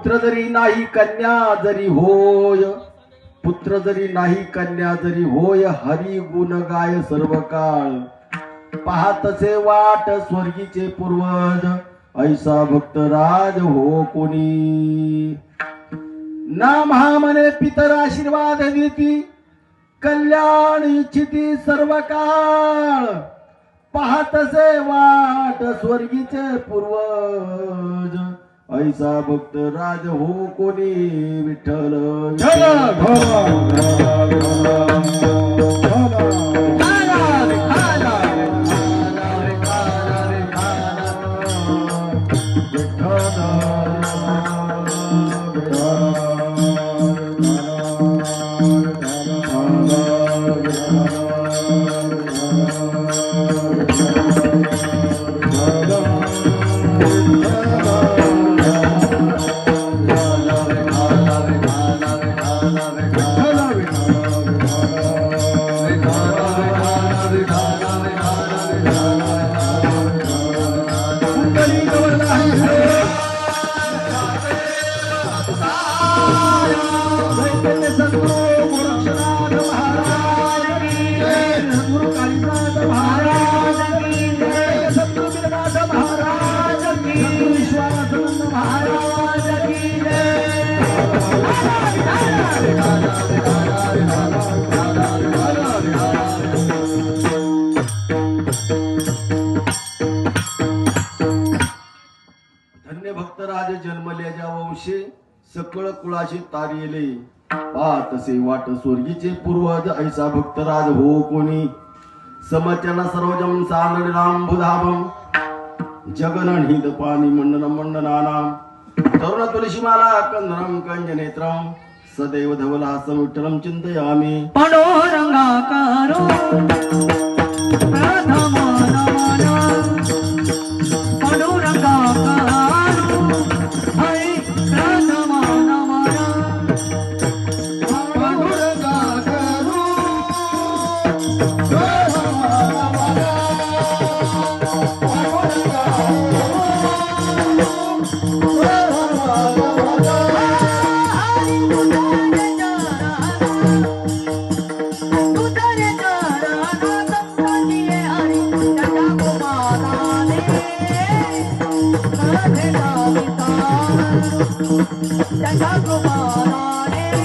पुत्र जरी नाही कन्या जरी होय, पुत्र जरी नाही कन्या जरी होय, हरी गुण गाय सर्व काळ. पाहतसे वाट स्वर्गीचे पूर्वज, ऐसा भक्त राज हो कोणी. नाम हा म्हणे पितर आशीर्वाद देती, कल्याण इच्छिती सर्व काळ. पाहतसे वाट स्वर्गीचे पूर्वज, ऐसा भक्त राज हो कोणी. विठ्ठल भक्तराज जन्मल्याच्या वंशे सकळ कुळाशी तारिले. पाहतसे वाट स्वर्गीचे पूर्वज, ऐसा भक्तराज हो कोणी. समचन सरोजम सानरांबुधाभम, जगनहित पाणी मंडन मंडनानाम. तरुण तुलसीमाला कंदरम कंजनेत्रम, सदैव धवलासं विठ्ठलं चिंतयामि. पांडुरंगाकारो प्रथम नमन, पांडुरंगाकारो हरि प्रथम नमन. पांडुरंगाकारो प्रथम नमन, Jai Jai Gopala